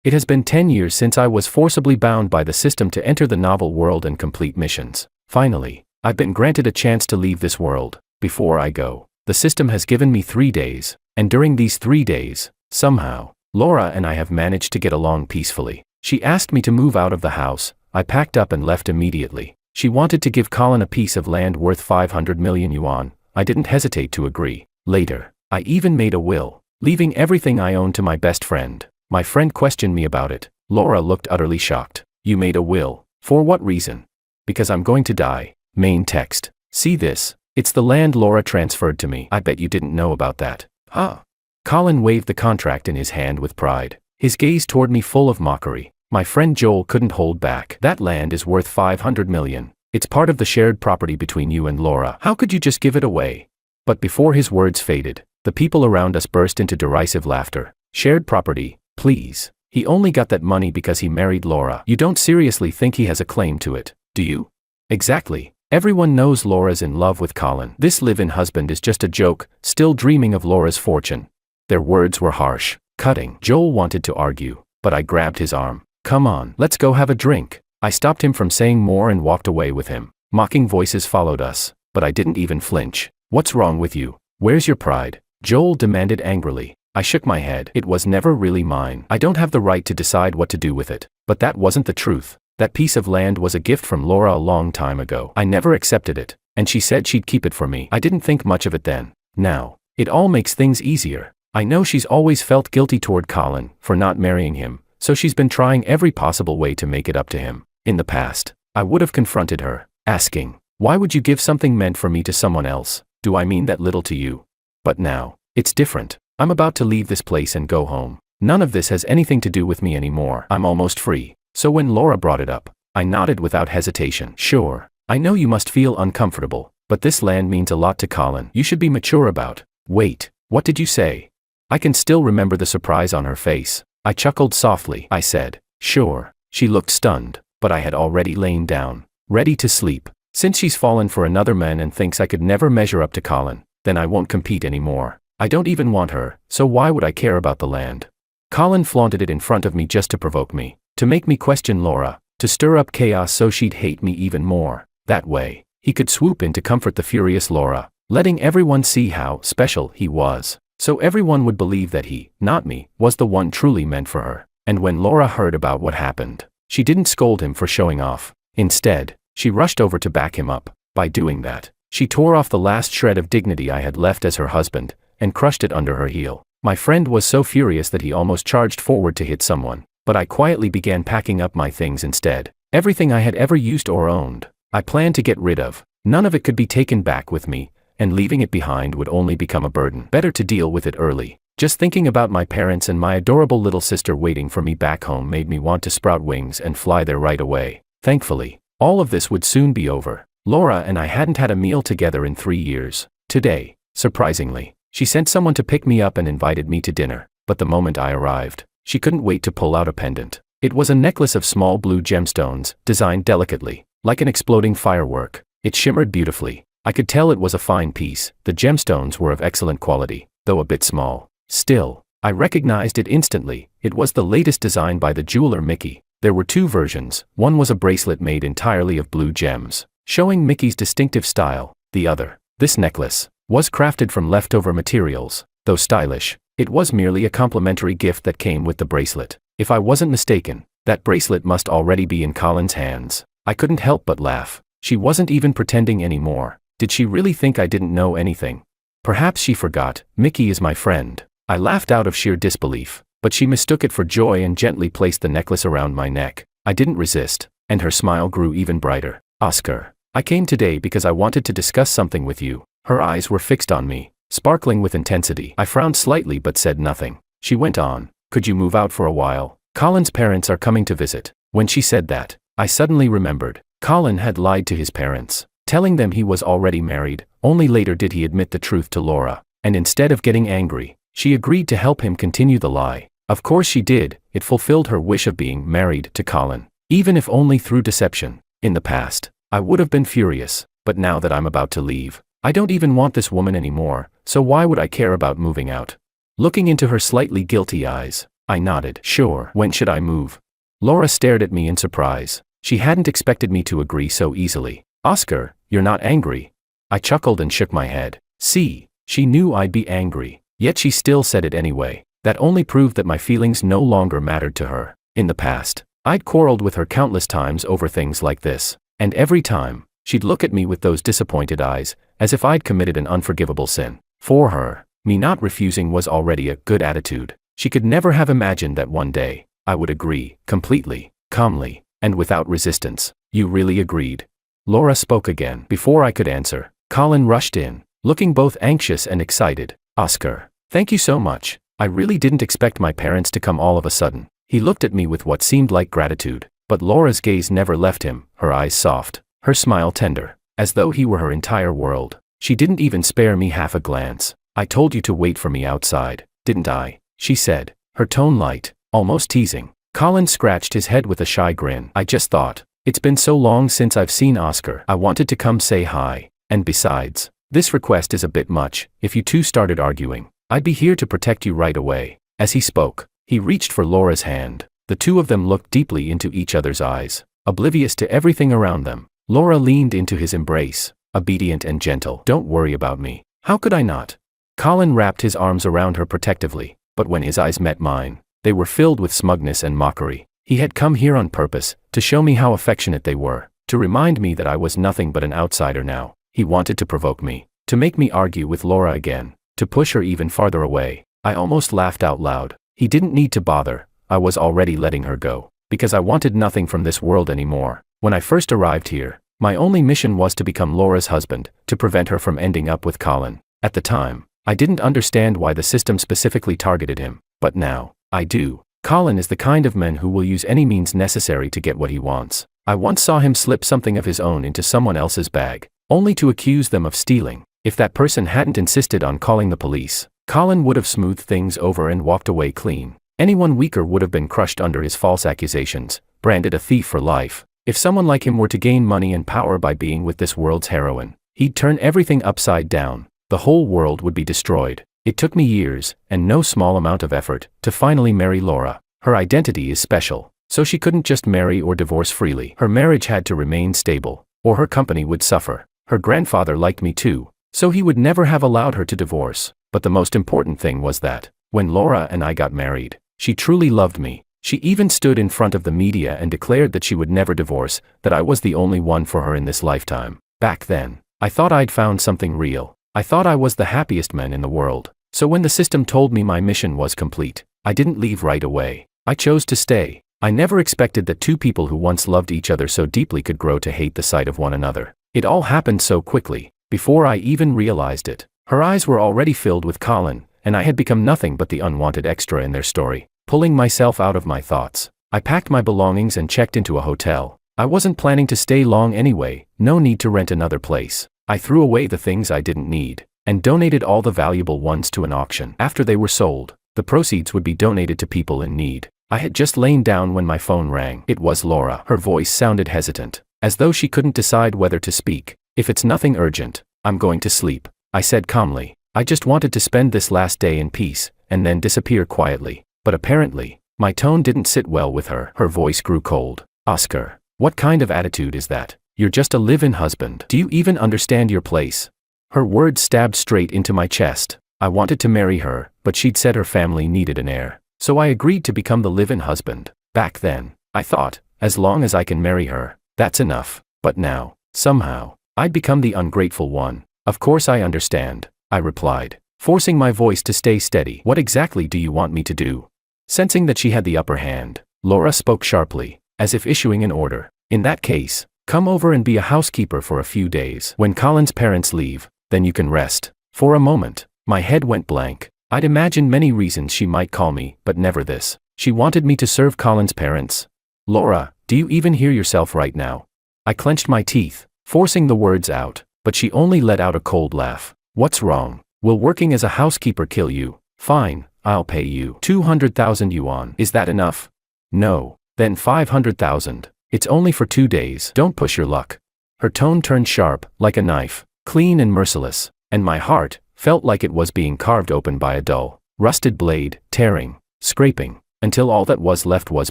It has been 10 years since I was forcibly bound by the system to enter the novel world and complete missions. Finally, I've been granted a chance to leave this world. Before I go, the system has given me 3 days, and during these 3 days, somehow, Laura and I have managed to get along peacefully. She asked me to move out of the house. I packed up and left immediately. She wanted to give Colin a piece of land worth 500 million yuan. I didn't hesitate to agree. Later, I even made a will, leaving everything I owned to my best friend. My friend questioned me about it. Laura looked utterly shocked. You made a will? For what reason? Because I'm going to die. Main text. See this? It's the land Laura transferred to me. I bet you didn't know about that. Huh? Colin waved the contract in his hand with pride, his gaze toward me full of mockery. My friend Joel couldn't hold back. That land is worth 500 million. It's part of the shared property between you and Laura. How could you just give it away? But before his words faded, the people around us burst into derisive laughter. Shared property? Please. He only got that money because he married Laura. You don't seriously think he has a claim to it, do you? Exactly. Everyone knows Laura's in love with Colin. This live-in husband is just a joke, still dreaming of Laura's fortune. Their words were harsh, cutting. Joel wanted to argue, but I grabbed his arm. Come on, let's go have a drink. I stopped him from saying more and walked away with him. Mocking voices followed us, but I didn't even flinch. What's wrong with you? Where's your pride? Joel demanded angrily. I shook my head. It was never really mine. I don't have the right to decide what to do with it. But that wasn't the truth. That piece of land was a gift from Laura a long time ago. I never accepted it, and she said she'd keep it for me. I didn't think much of it then. Now, it all makes things easier. I know she's always felt guilty toward Colin for not marrying him, so she's been trying every possible way to make it up to him. In the past, I would have confronted her, asking, why would you give something meant for me to someone else? Do I mean that little to you? But now, it's different. I'm about to leave this place and go home. None of this has anything to do with me anymore. I'm almost free. So when Laura brought it up, I nodded without hesitation. Sure, I know you must feel uncomfortable, but this land means a lot to Colin. You should be mature about. Wait, what did you say? I can still remember the surprise on her face. I chuckled softly. I said, sure. She looked stunned, but I had already lain down, ready to sleep. Since she's fallen for another man and thinks I could never measure up to Colin, then I won't compete anymore. I don't even want her, so why would I care about the land? Colin flaunted it in front of me just to provoke me, to make me question Laura, to stir up chaos so she'd hate me even more. That way, he could swoop in to comfort the furious Laura, letting everyone see how special he was. So everyone would believe that he, not me, was the one truly meant for her. And when Laura heard about what happened, she didn't scold him for showing off. Instead, she rushed over to back him up. By doing that, she tore off the last shred of dignity I had left as her husband, and crushed it under her heel. My friend was so furious that he almost charged forward to hit someone, but I quietly began packing up my things instead. Everything I had ever used or owned, I planned to get rid of. None of it could be taken back with me, and leaving it behind would only become a burden. Better to deal with it early. Just thinking about my parents and my adorable little sister waiting for me back home made me want to sprout wings and fly there right away. Thankfully, all of this would soon be over. Laura and I hadn't had a meal together in 3 years. Today, surprisingly, she sent someone to pick me up and invited me to dinner. But the moment I arrived, she couldn't wait to pull out a pendant. It was a necklace of small blue gemstones, designed delicately, like an exploding firework. It shimmered beautifully. I could tell it was a fine piece. The gemstones were of excellent quality, though a bit small. Still, I recognized it instantly. It was the latest design by the jeweler Mickey. There were 2 versions. One was a bracelet made entirely of blue gems, showing Mickey's distinctive style. The other, this necklace, was crafted from leftover materials. Though stylish, it was merely a complimentary gift that came with the bracelet. If I wasn't mistaken, that bracelet must already be in Colin's hands. I couldn't help but laugh. She wasn't even pretending anymore. Did she really think I didn't know anything? Perhaps she forgot. Mickey is my friend. I laughed out of sheer disbelief, but she mistook it for joy and gently placed the necklace around my neck. I didn't resist, and her smile grew even brighter. Oscar, I came today because I wanted to discuss something with you. Her eyes were fixed on me, sparkling with intensity. I frowned slightly but said nothing. She went on, could you move out for a while? Colin's parents are coming to visit. When she said that, I suddenly remembered. Colin had lied to his parents, telling them he was already married. Only later did he admit the truth to Laura, and instead of getting angry, she agreed to help him continue the lie. Of course she did. It fulfilled her wish of being married to Colin, even if only through deception. In the past, I would have been furious, but now that I'm about to leave, I don't even want this woman anymore, so why would I care about moving out? Looking into her slightly guilty eyes, I nodded. Sure. When should I move? Laura stared at me in surprise. She hadn't expected me to agree so easily. Oscar, you're not angry? I chuckled and shook my head. See, she knew I'd be angry, yet she still said it anyway. That only proved that my feelings no longer mattered to her. In the past, I'd quarreled with her countless times over things like this, and every time, she'd look at me with those disappointed eyes, as if I'd committed an unforgivable sin. For her, me not refusing was already a good attitude. She could never have imagined that one day, I would agree, completely, calmly, and without resistance. You really agreed? Laura spoke again. Before I could answer, Colin rushed in, looking both anxious and excited. Oscar, thank you so much. I really didn't expect my parents to come all of a sudden. He looked at me with what seemed like gratitude, but Laura's gaze never left him, her eyes soft, her smile tender, as though he were her entire world. She didn't even spare me half a glance. I told you to wait for me outside, didn't I? She said, her tone light, almost teasing. Colin scratched his head with a shy grin. I just thought, it's been so long since I've seen Oscar. I wanted to come say hi, and besides, this request is a bit much. If you two started arguing, I'd be here to protect you right away. As he spoke, he reached for Laura's hand. The two of them looked deeply into each other's eyes, oblivious to everything around them. Laura leaned into his embrace, obedient and gentle. Don't worry about me. How could I not? Colin wrapped his arms around her protectively, but when his eyes met mine, they were filled with smugness and mockery. He had come here on purpose, to show me how affectionate they were, to remind me that I was nothing but an outsider now. He wanted to provoke me, to make me argue with Laura again, to push her even farther away. I almost laughed out loud. He didn't need to bother. I was already letting her go, because I wanted nothing from this world anymore. When I first arrived here, my only mission was to become Laura's husband, to prevent her from ending up with Colin. At the time, I didn't understand why the system specifically targeted him, but now, I do. Colin is the kind of man who will use any means necessary to get what he wants. I once saw him slip something of his own into someone else's bag, only to accuse them of stealing. If that person hadn't insisted on calling the police, Colin would have smoothed things over and walked away clean. Anyone weaker would have been crushed under his false accusations, branded a thief for life. If someone like him were to gain money and power by being with this world's heroine, he'd turn everything upside down. The whole world would be destroyed. It took me years, and no small amount of effort, to finally marry Laura. Her identity is special, so she couldn't just marry or divorce freely. Her marriage had to remain stable, or her company would suffer. Her grandfather liked me too, so he would never have allowed her to divorce. But the most important thing was that, when Laura and I got married, she truly loved me. She even stood in front of the media and declared that she would never divorce, that I was the only one for her in this lifetime. Back then, I thought I'd found something real. I thought I was the happiest man in the world. So when the system told me my mission was complete, I didn't leave right away. I chose to stay. I never expected that two people who once loved each other so deeply could grow to hate the sight of one another. It all happened so quickly, before I even realized it. Her eyes were already filled with Colin, and I had become nothing but the unwanted extra in their story. Pulling myself out of my thoughts, I packed my belongings and checked into a hotel. I wasn't planning to stay long anyway, no need to rent another place. I threw away the things I didn't need, and donated all the valuable ones to an auction. After they were sold, the proceeds would be donated to people in need. I had just lain down when my phone rang. It was Laura. Her voice sounded hesitant, as though she couldn't decide whether to speak. If it's nothing urgent, I'm going to sleep, I said calmly. I just wanted to spend this last day in peace, and then disappear quietly. But apparently, my tone didn't sit well with her. Her voice grew cold. Oscar, what kind of attitude is that? You're just a live-in husband. Do you even understand your place? Her words stabbed straight into my chest. I wanted to marry her, but she'd said her family needed an heir. So I agreed to become the live-in husband. Back then, I thought, as long as I can marry her, that's enough. But now, somehow, I'd become the ungrateful one. Of course I understand, I replied, forcing my voice to stay steady. What exactly do you want me to do? Sensing that she had the upper hand, Laura spoke sharply, as if issuing an order. In that case, come over and be a housekeeper for a few days. When Colin's parents leave, then you can rest. For a moment, my head went blank. I'd imagined many reasons she might call me, but never this. She wanted me to serve Colin's parents. Laura, do you even hear yourself right now? I clenched my teeth, forcing the words out, but she only let out a cold laugh. What's wrong? Will working as a housekeeper kill you? Fine, I'll pay you 200,000 yuan. Is that enough? No. Then 500,000. It's only for 2 days. Don't push your luck. Her tone turned sharp, like a knife, clean and merciless, and my heart felt like it was being carved open by a dull, rusted blade, tearing, scraping. until all that was left was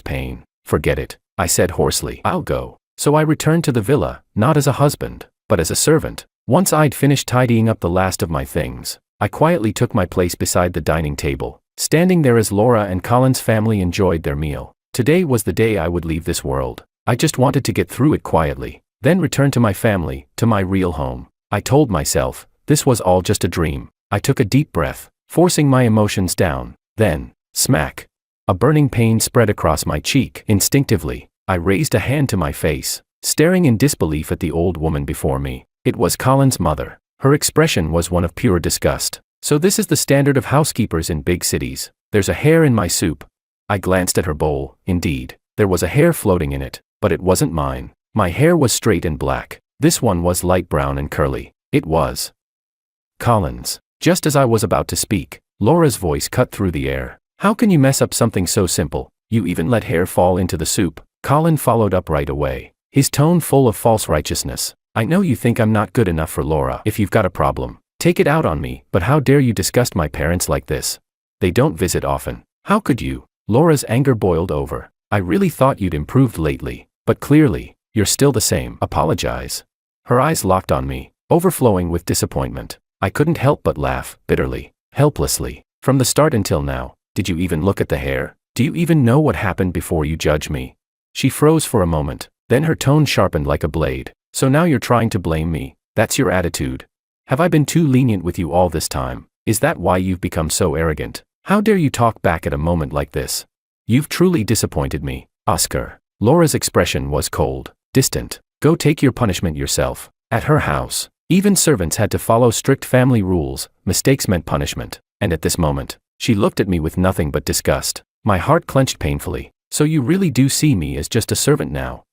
pain. Forget it, I said hoarsely. I'll go. So I returned to the villa, not as a husband, but as a servant. Once I'd finished tidying up the last of my things, I quietly took my place beside the dining table, standing there as Laura and Colin's family enjoyed their meal. Today was the day I would leave this world. I just wanted to get through it quietly, then return to my family, to my real home. I told myself, this was all just a dream. I took a deep breath, forcing my emotions down. Then, smack! A burning pain spread across my cheek. Instinctively, I raised a hand to my face, staring in disbelief at the old woman before me. It was Colin's mother. Her expression was one of pure disgust. So this is the standard of housekeepers in big cities. There's a hair in my soup. I glanced at her bowl. Indeed, there was a hair floating in it, but it wasn't mine. My hair was straight and black. This one was light brown and curly. It was Colin's. Just as I was about to speak, Laura's voice cut through the air. How can you mess up something so simple? You even let hair fall into the soup. Colin followed up right away, his tone full of false righteousness. I know you think I'm not good enough for Laura. If you've got a problem, take it out on me, but how dare you disgust my parents like this? They don't visit often. How could you? Laura's anger boiled over. I really thought you'd improved lately, but clearly, you're still the same. Apologize. Her eyes locked on me, overflowing with disappointment. I couldn't help but laugh, bitterly, helplessly. From the start until now, did you even look at the hair? Do you even know what happened before you judge me? She froze for a moment, then her tone sharpened like a blade. So now you're trying to blame me? That's your attitude? Have I been too lenient with you all this time? Is that why you've become so arrogant? How dare you talk back at a moment like this? You've truly disappointed me, Oscar. Laura's expression was cold, distant. Go take your punishment yourself. At her house, even servants had to follow strict family rules. Mistakes meant punishment. And at this moment, she looked at me with nothing but disgust. My heart clenched painfully. So you really do see me as just a servant now?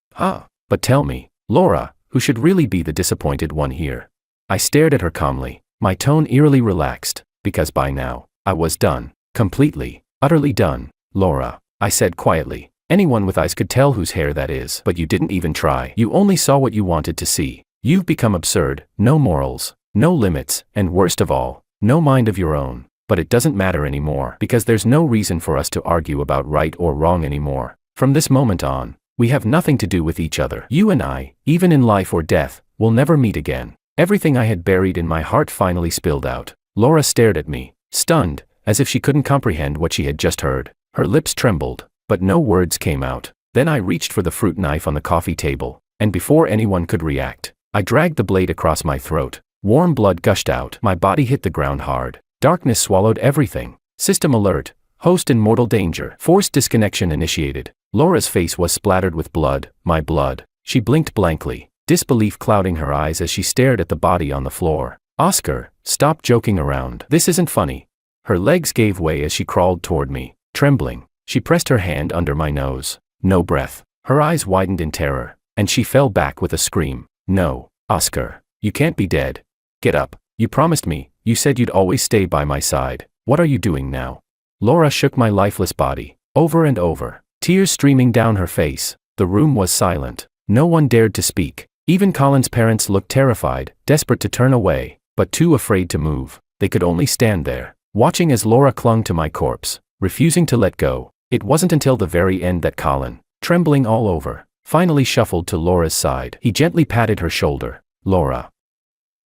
But tell me, Laura, who should really be the disappointed one here? I stared at her calmly, my tone eerily relaxed, because by now, I was done. Completely, utterly done. Laura, I said quietly. Anyone with eyes could tell whose hair that is. But you didn't even try. You only saw what you wanted to see. You've become absurd. No morals, no limits, and worst of all, no mind of your own. But it doesn't matter anymore, because there's no reason for us to argue about right or wrong anymore. From this moment on, we have nothing to do with each other. You and I, even in life or death, will never meet again. Everything I had buried in my heart finally spilled out. Laura stared at me, stunned, as if she couldn't comprehend what she had just heard. Her lips trembled, but no words came out. Then I reached for the fruit knife on the coffee table, and before anyone could react, I dragged the blade across my throat. Warm blood gushed out. My body hit the ground hard. Darkness swallowed everything. System alert. Host in mortal danger. Forced disconnection initiated. Laura's face was splattered with blood. My blood. She blinked blankly, disbelief clouding her eyes as she stared at the body on the floor. Oscar, stop joking around. This isn't funny. Her legs gave way as she crawled toward me. Trembling, she pressed her hand under my nose. No breath. Her eyes widened in terror, and she fell back with a scream. No, Oscar, you can't be dead. Get up. You promised me. You said you'd always stay by my side. What are you doing now? Laura shook my lifeless body, over and over, tears streaming down her face. The room was silent. No one dared to speak. Even Colin's parents looked terrified, desperate to turn away, but too afraid to move. They could only stand there, watching as Laura clung to my corpse, refusing to let go. It wasn't until the very end that Colin, trembling all over, finally shuffled to Laura's side. He gently patted her shoulder. Laura.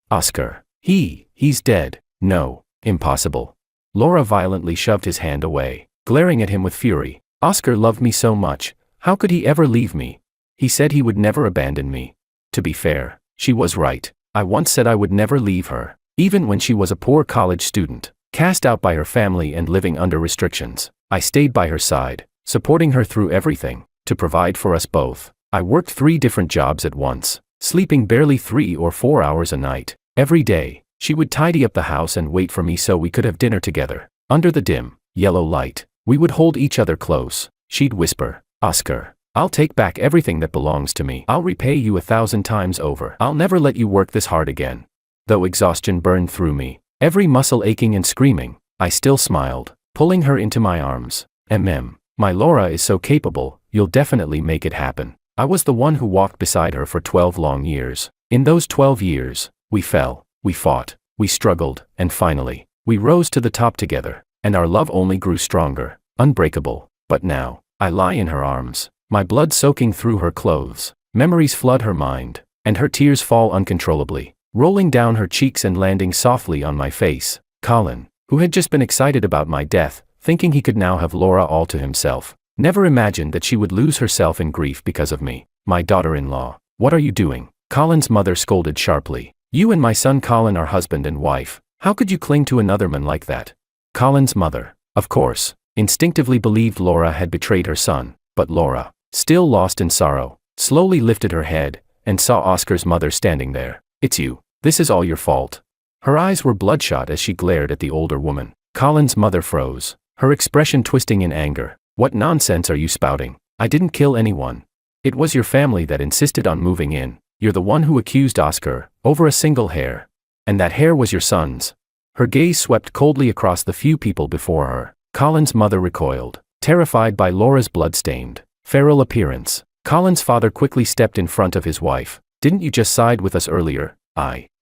Oscar. He's dead. No, impossible. Laura violently shoved his hand away, glaring at him with fury. Oscar loved me so much. How could he ever leave me? He said he would never abandon me. To be fair, she was right. I once said I would never leave her, even when she was a poor college student, cast out by her family and living under restrictions. I stayed by her side, supporting her through everything, to provide for us both. I worked 3 different jobs at once, sleeping barely 3 or 4 hours a night. Every day, she would tidy up the house and wait for me so we could have dinner together. Under the dim, yellow light, we would hold each other close. She'd whisper, Oscar, I'll take back everything that belongs to me. I'll repay you 1,000 times over. I'll never let you work this hard again. Though exhaustion burned through me, every muscle aching and screaming, I still smiled, pulling her into my arms. My Laura is so capable, you'll definitely make it happen. I was the one who walked beside her for 12 long years. In those 12 years, we fell, we fought, we struggled, and finally, we rose to the top together, and our love only grew stronger, unbreakable. But now, I lie in her arms, my blood soaking through her clothes. Memories flood her mind, and her tears fall uncontrollably, rolling down her cheeks and landing softly on my face. Colin, who had just been excited about my death, thinking he could now have Laura all to himself, never imagined that she would lose herself in grief because of me. My daughter-in-law, what are you doing? Colin's mother scolded sharply. You and my son Colin are husband and wife. How could you cling to another man like that? Colin's mother, of course, instinctively believed Laura had betrayed her son, but Laura, still lost in sorrow, slowly lifted her head, and saw Oscar's mother standing there. It's you. This is all your fault. Her eyes were bloodshot as she glared at the older woman. Colin's mother froze, her expression twisting in anger. What nonsense are you spouting? I didn't kill anyone. It was your family that insisted on moving in. You're the one who accused Oscar, over a single hair. And that hair was your son's. Her gaze swept coldly across the few people before her. Colin's mother recoiled, terrified by Laura's blood-stained, feral appearance. Colin's father quickly stepped in front of his wife. Didn't you just side with us earlier?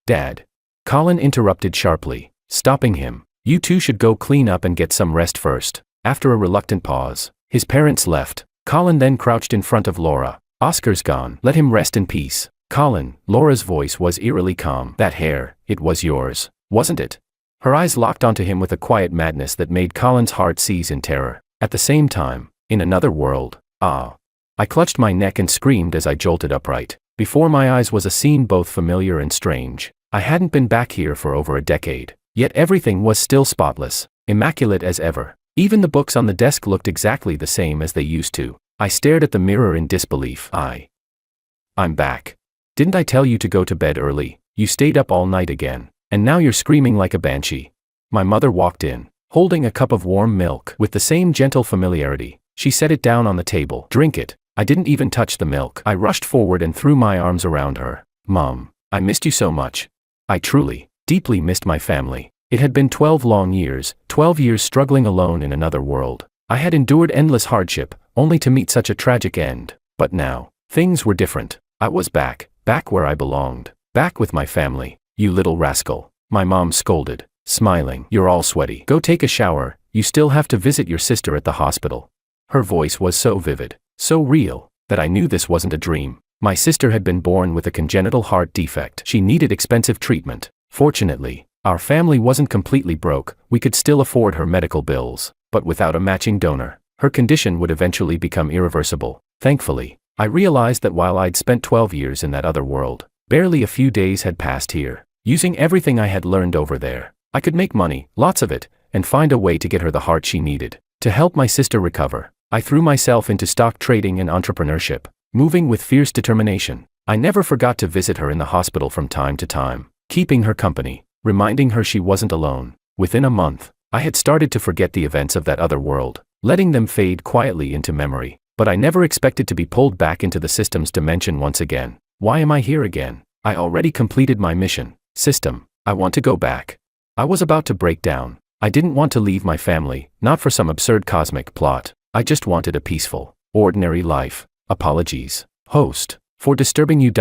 Dad. Colin interrupted sharply, stopping him. You two should go clean up and get some rest first. After a reluctant pause, his parents left. Colin then crouched in front of Laura. Oscar's gone. Let him rest in peace. Colin, Laura's voice was eerily calm. That hair, it was yours, wasn't it? Her eyes locked onto him with a quiet madness that made Colin's heart seize in terror. At the same time, in another world, I clutched my neck and screamed as I jolted upright. Before my eyes was a scene both familiar and strange. I hadn't been back here for over a decade, yet everything was still spotless, immaculate as ever. Even the books on the desk looked exactly the same as they used to. I stared at the mirror in disbelief. I'm back. Didn't I tell you to go to bed early? You stayed up all night again, and now you're screaming like a banshee. My mother walked in, holding a cup of warm milk. With the same gentle familiarity, she set it down on the table. Drink it. I didn't even touch the milk. I rushed forward and threw my arms around her. Mom, I missed you so much. I truly, deeply missed my family. It had been 12 long years, 12 years struggling alone in another world. I had endured endless hardship, only to meet such a tragic end. But now, things were different. I was back where I belonged, back with my family. You little rascal, my mom scolded, smiling. You're all sweaty. Go take a shower, you still have to visit your sister at the hospital. Her voice was so vivid, so real, that I knew this wasn't a dream. My sister had been born with a congenital heart defect. She needed expensive treatment. Fortunately, our family wasn't completely broke. We could still afford her medical bills, but without a matching donor, her condition would eventually become irreversible. Thankfully, I realized that while I'd spent 12 years in that other world, barely a few days had passed here. Using everything I had learned over there, I could make money, lots of it, and find a way to get her the heart she needed. To help my sister recover, I threw myself into stock trading and entrepreneurship, moving with fierce determination. I never forgot to visit her in the hospital from time to time, keeping her company, reminding her she wasn't alone. Within a month, I had started to forget the events of that other world, letting them fade quietly into memory. But I never expected to be pulled back into the system's dimension once again. Why am I here again? I already completed my mission. System, I want to go back. I was about to break down. I didn't want to leave my family, not for some absurd cosmic plot. I just wanted a peaceful, ordinary life. Apologies, host, for disturbing you.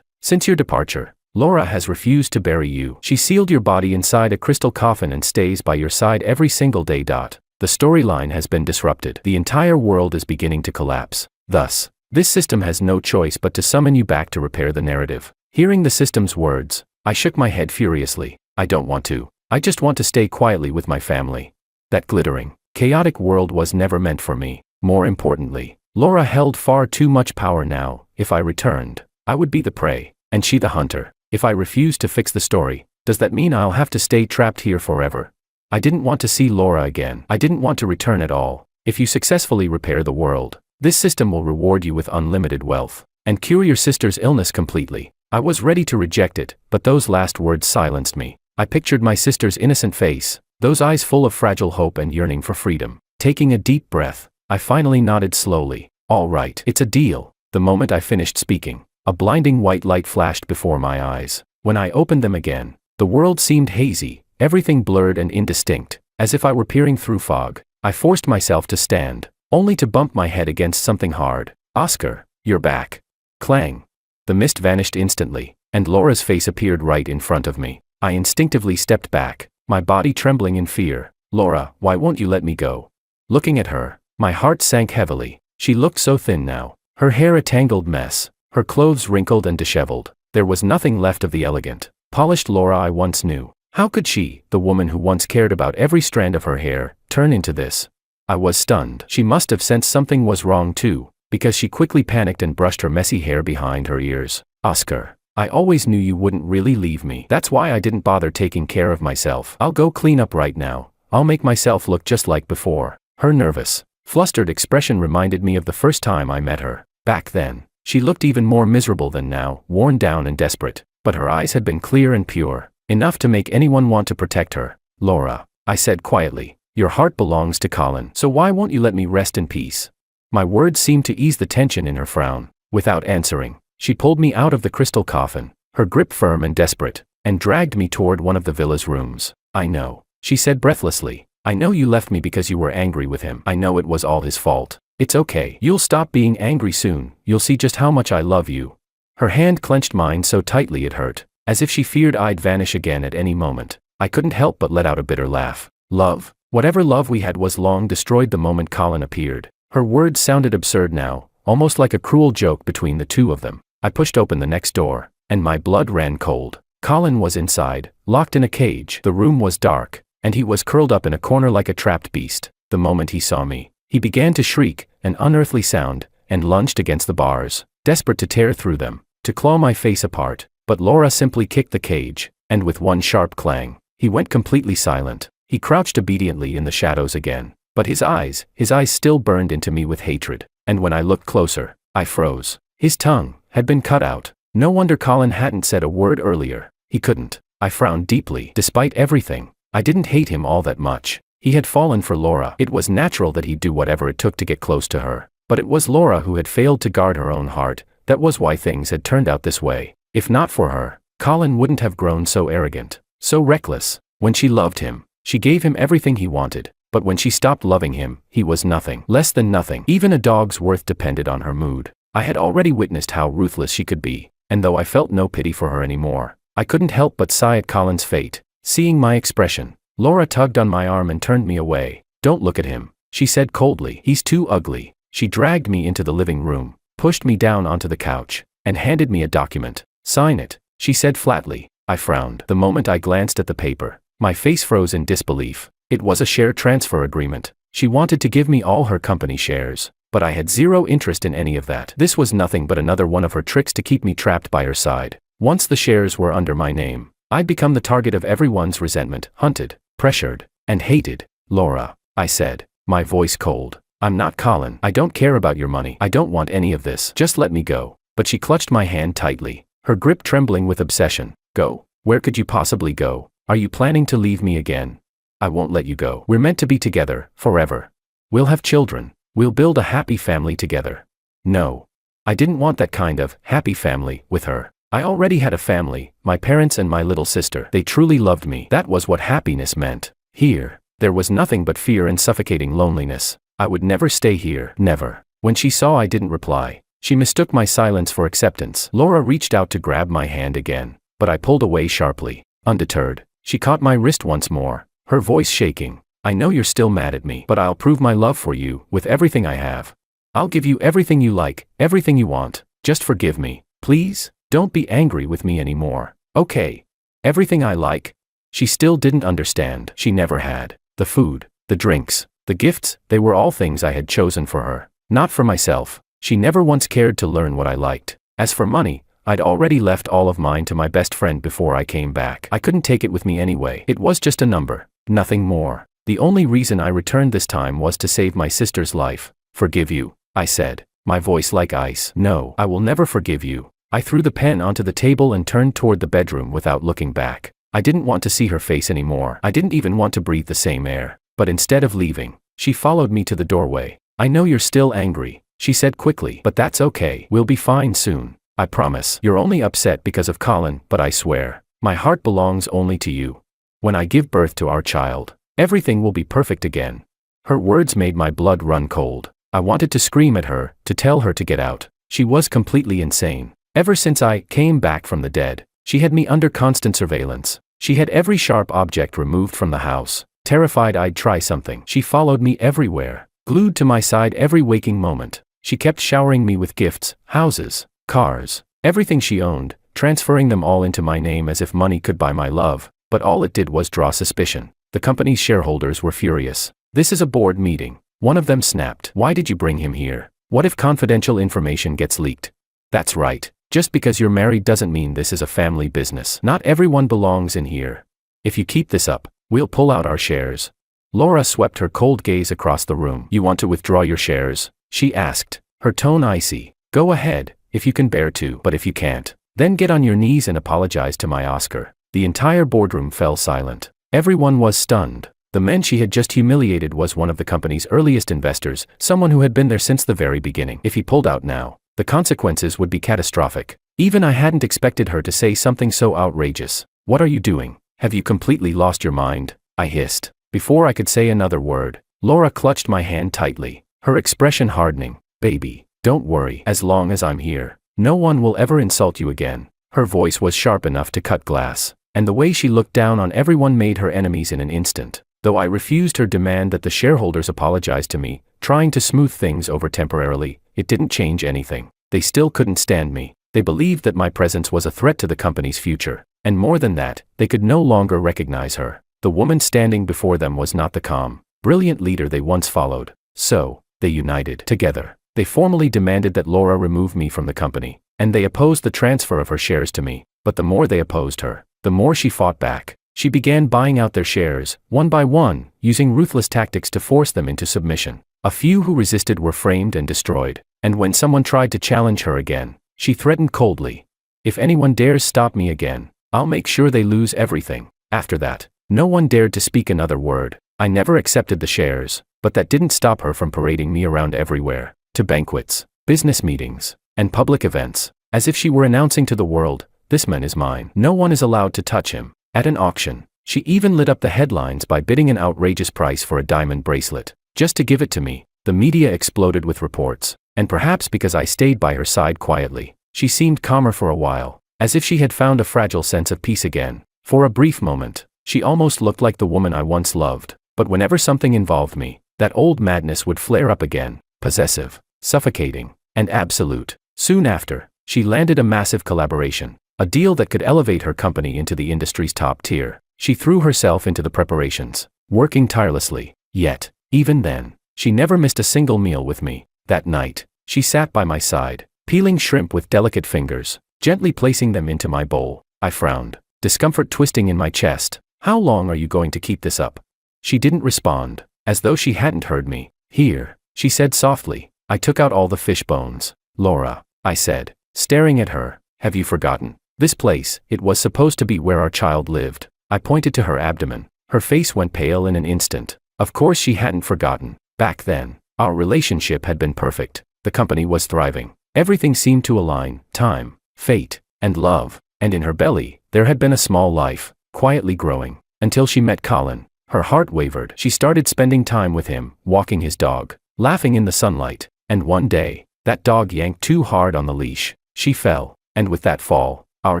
Since your departure, Laura has refused to bury you. She sealed your body inside a crystal coffin and stays by your side every single day. The storyline has been disrupted. The entire world is beginning to collapse. Thus, this system has no choice but to summon you back to repair the narrative. Hearing the system's words, I shook my head furiously. I don't want to. I just want to stay quietly with my family. That glittering, chaotic world was never meant for me. More importantly, Laura held far too much power now. If I returned, I would be the prey, and she the hunter. If I refuse to fix the story, does that mean I'll have to stay trapped here forever? I didn't want to see Laura again. I didn't want to return at all. If you successfully repair the world, this system will reward you with unlimited wealth, and cure your sister's illness completely. I was ready to reject it, but those last words silenced me. I pictured my sister's innocent face, those eyes full of fragile hope and yearning for freedom. Taking a deep breath, I finally nodded slowly. All right, it's a deal. The moment I finished speaking, a blinding white light flashed before my eyes. When I opened them again, the world seemed hazy, everything blurred and indistinct, as if I were peering through fog. I forced myself to stand, only to bump my head against something hard. Oscar, you're back. Clang. The mist vanished instantly, and Laura's face appeared right in front of me. I instinctively stepped back, my body trembling in fear. Laura, why won't you let me go? Looking at her, My heart sank heavily. She looked so thin now. Her hair a tangled mess. Her clothes wrinkled and disheveled. There was nothing left of the elegant, polished Laura I once knew. How could she, the woman who once cared about every strand of her hair, turn into this? I was stunned. She must have sensed something was wrong too, because she quickly panicked and brushed her messy hair behind her ears. Oscar, I always knew you wouldn't really leave me. That's why I didn't bother taking care of myself. I'll go clean up right now. I'll make myself look just like before. Her nervous, flustered expression reminded me of the first time I met her. Back then, she looked even more miserable than now, worn down and desperate, but her eyes had been clear and pure, enough to make anyone want to protect her. Laura, I said quietly, your heart belongs to Colin, so why won't you let me rest in peace? My words seemed to ease the tension in her frown. Without answering, she pulled me out of the crystal coffin, her grip firm and desperate, and dragged me toward one of the villa's rooms. I know, she said breathlessly. I know you left me because you were angry with him. I know it was all his fault. It's okay. You'll stop being angry soon. You'll see just how much I love you. Her hand clenched mine so tightly it hurt, as if she feared I'd vanish again at any moment. I couldn't help but let out a bitter laugh. Love? Whatever love we had was long destroyed the moment Colin appeared. Her words sounded absurd now, almost like a cruel joke between the two of them. I pushed open the next door, and my blood ran cold. Colin was inside, locked in a cage. The room was dark, and he was curled up in a corner like a trapped beast. The moment he saw me, he began to shriek, an unearthly sound, and lunged against the bars, desperate to tear through them, to claw my face apart. But Laura simply kicked the cage, and with one sharp clang, he went completely silent. He crouched obediently in the shadows again, but his eyes still burned into me with hatred, and when I looked closer, I froze. His tongue had been cut out. No wonder Colin hadn't said a word earlier. He couldn't. I frowned deeply. Despite everything, I didn't hate him all that much. He had fallen for Laura. It was natural that he'd do whatever it took to get close to her. But it was Laura who had failed to guard her own heart. That was why things had turned out this way. If not for her, Colin wouldn't have grown so arrogant, so reckless. When she loved him, she gave him everything he wanted. But when she stopped loving him, he was nothing. Less than nothing. Even a dog's worth depended on her mood. I had already witnessed how ruthless she could be, and though I felt no pity for her anymore, I couldn't help but sigh at Colin's fate. Seeing my expression, Laura tugged on my arm and turned me away. Don't look at him, she said coldly. He's too ugly. She dragged me into the living room, pushed me down onto the couch, and handed me a document. Sign it, she said flatly. I frowned. The moment I glanced at the paper, my face froze in disbelief. It was a share transfer agreement. She wanted to give me all her company shares, but I had zero interest in any of that. This was nothing but another one of her tricks to keep me trapped by her side. Once the shares were under my name, I'd become the target of everyone's resentment, hunted, pressured, and hated. Laura, I said, my voice cold. I'm not Colin. I don't care about your money. I don't want any of this. Just let me go. But she clutched my hand tightly, her grip trembling with obsession. Go? Where could you possibly go? Are you planning to leave me again? I won't let you go. We're meant to be together, forever. We'll have children. We'll build a happy family together. No. I didn't want that kind of happy family with her. I already had a family, my parents and my little sister. They truly loved me. That was what happiness meant. Here, there was nothing but fear and suffocating loneliness. I would never stay here. Never. When she saw I didn't reply, she mistook my silence for acceptance. Laura reached out to grab my hand again, but I pulled away sharply. Undeterred, she caught my wrist once more, her voice shaking. I know you're still mad at me, but I'll prove my love for you with everything I have. I'll give you everything you like, everything you want. Just forgive me, please. Don't be angry with me anymore. Okay. Everything I like. She still didn't understand. She never had. The food, the drinks, the gifts, they were all things I had chosen for her, not for myself. She never once cared to learn what I liked. As for money, I'd already left all of mine to my best friend before I came back. I couldn't take it with me anyway. It was just a number, nothing more. The only reason I returned this time was to save my sister's life. Forgive you, I said, my voice like ice. No, I will never forgive you. I threw the pen onto the table and turned toward the bedroom without looking back. I didn't want to see her face anymore. I didn't even want to breathe the same air. But instead of leaving, she followed me to the doorway. I know you're still angry, she said quickly, but that's okay. We'll be fine soon. I promise. You're only upset because of Colin, but I swear, my heart belongs only to you. When I give birth to our child, everything will be perfect again. Her words made my blood run cold. I wanted to scream at her, to tell her to get out. She was completely insane. Ever since I came back from the dead, she had me under constant surveillance. She had every sharp object removed from the house, terrified I'd try something. She followed me everywhere, glued to my side every waking moment. She kept showering me with gifts, houses, cars, everything she owned, transferring them all into my name as if money could buy my love, but all it did was draw suspicion. The company's shareholders were furious. "This is a board meeting." One of them snapped. "Why did you bring him here? What if confidential information gets leaked?" "That's right. Just because you're married doesn't mean this is a family business. Not everyone belongs in here. If you keep this up, we'll pull out our shares." Laura swept her cold gaze across the room. "You want to withdraw your shares?" she asked, her tone icy. "Go ahead, if you can bear to, but if you can't, then get on your knees and apologize to my Oscar." The entire boardroom fell silent. Everyone was stunned. The man she had just humiliated was one of the company's earliest investors, someone who had been there since the very beginning. If he pulled out now, the consequences would be catastrophic. Even I hadn't expected her to say something so outrageous. "What are you doing? Have you completely lost your mind?" I hissed. Before I could say another word, Laura clutched my hand tightly, her expression hardening. "Baby, don't worry. As long as I'm here, no one will ever insult you again." Her voice was sharp enough to cut glass, and the way she looked down on everyone made her enemies in an instant. Though I refused her demand that the shareholders apologize to me, trying to smooth things over temporarily, it didn't change anything. They still couldn't stand me. They believed that my presence was a threat to the company's future, and more than that, they could no longer recognize her. The woman standing before them was not the calm, brilliant leader they once followed. So, they united together. They formally demanded that Laura remove me from the company, and they opposed the transfer of her shares to me. But the more they opposed her, the more she fought back. She began buying out their shares, one by one, using ruthless tactics to force them into submission. A few who resisted were framed and destroyed, and when someone tried to challenge her again, she threatened coldly, "If anyone dares stop me again, I'll make sure they lose everything." After that, no one dared to speak another word. I never accepted the shares, but that didn't stop her from parading me around everywhere, to banquets, business meetings, and public events, as if she were announcing to the world, "This man is mine. No one is allowed to touch him." At an auction, she even lit up the headlines by bidding an outrageous price for a diamond bracelet, just to give it to me. The media exploded with reports, and perhaps because I stayed by her side quietly, she seemed calmer for a while, as if she had found a fragile sense of peace again. For a brief moment, she almost looked like the woman I once loved, but whenever something involved me, that old madness would flare up again, possessive, suffocating, and absolute. Soon after, she landed a massive collaboration, a deal that could elevate her company into the industry's top tier. She threw herself into the preparations, working tirelessly. Yet, even then, she never missed a single meal with me. That night, she sat by my side, peeling shrimp with delicate fingers, gently placing them into my bowl. I frowned, discomfort twisting in my chest. "How long are you going to keep this up?" She didn't respond, as though she hadn't heard me. "Here," she said softly. I took out all the fish bones. "Laura," I said, staring at her, "have you forgotten? This place, it was supposed to be where our child lived." I pointed to her abdomen. Her face went pale in an instant. Of course she hadn't forgotten. Back then, our relationship had been perfect. The company was thriving. Everything seemed to align: time, fate, and love. And in her belly, there had been a small life, quietly growing, until she met Colin. Her heart wavered. She started spending time with him, walking his dog, laughing in the sunlight. And one day, that dog yanked too hard on the leash. She fell, and with that fall, our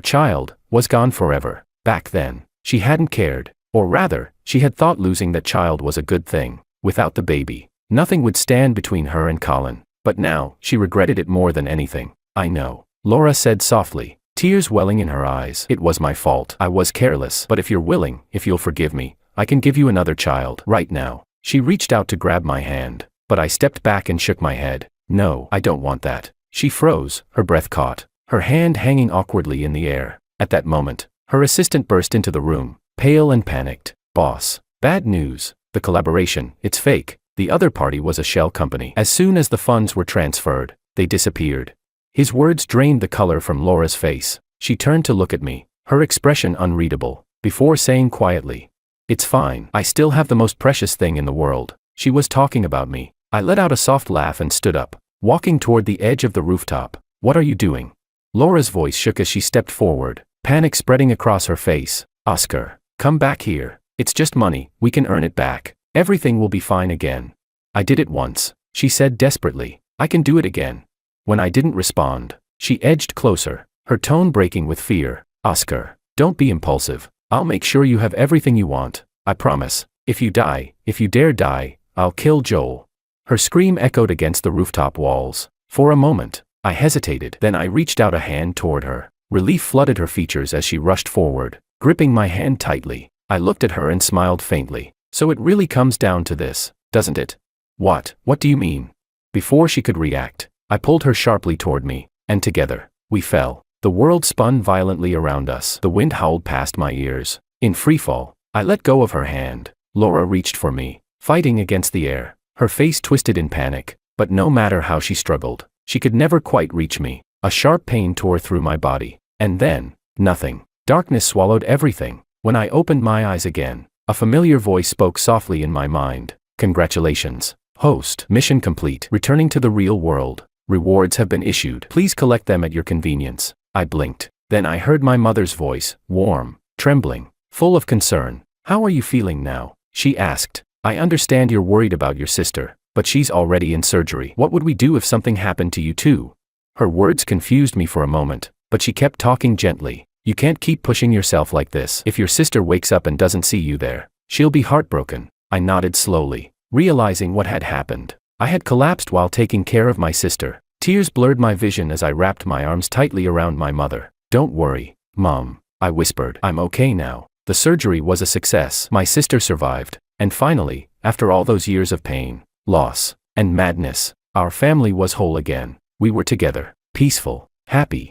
child was gone forever. Back then, she hadn't cared, or rather, she had thought losing that child was a good thing. Without the baby, nothing would stand between her and Colin. But now, she regretted it more than anything. "I know," Laura said softly, tears welling in her eyes. "It was my fault. I was careless. But if you're willing, if you'll forgive me, I can give you another child right now." She reached out to grab my hand, but I stepped back and shook my head. "No, I don't want that." She froze, her breath caught, her hand hanging awkwardly in the air. At that moment, her assistant burst into the room, pale and panicked. "Boss, bad news. The collaboration, it's fake. The other party was a shell company. As soon as the funds were transferred, they disappeared." His words drained the color from Laura's face. She turned to look at me, her expression unreadable, before saying quietly, "It's fine. I still have the most precious thing in the world." She was talking about me. I let out a soft laugh and stood up, walking toward the edge of the rooftop. "What are you doing?" Laura's voice shook as she stepped forward, panic spreading across her face. "Oscar, come back here. It's just money. We can earn it back. Everything will be fine again." "I did it once," she said desperately. "I can do it again." When I didn't respond, she edged closer, her tone breaking with fear. "Oscar, don't be impulsive. I'll make sure you have everything you want. I promise. If you die, if you dare die, I'll kill Joel." Her scream echoed against the rooftop walls. For a moment, I hesitated. Then I reached out a hand toward her. Relief flooded her features as she rushed forward, gripping my hand tightly. I looked at her and smiled faintly. So it really comes down to this, doesn't it? What do you mean? Before she could react, I pulled her sharply toward me, and together, we fell. The world spun violently around us. The wind howled past my ears. In freefall, I let go of her hand. Laura reached for me, fighting against the air, her face twisted in panic, but no matter how she struggled, she could never quite reach me. A sharp pain tore through my body, and then, nothing. Darkness swallowed everything. When I opened my eyes again, a familiar voice spoke softly in my mind. Congratulations, host. Mission complete. Returning to the real world. Rewards have been issued. Please collect them at your convenience. I blinked. Then I heard my mother's voice, warm, trembling, full of concern. How are you feeling now? She asked. I understand you're worried about your sister, but she's already in surgery. What would we do if something happened to you too? Her words confused me for a moment, but she kept talking gently. You can't keep pushing yourself like this. If your sister wakes up and doesn't see you there, she'll be heartbroken. I nodded slowly, realizing what had happened. I had collapsed while taking care of my sister. Tears blurred my vision as I wrapped my arms tightly around my mother. Don't worry, Mom, I whispered. I'm okay now. The surgery was a success. My sister survived. And finally, after all those years of pain, loss, and madness, our family was whole again. We were together, peaceful, happy.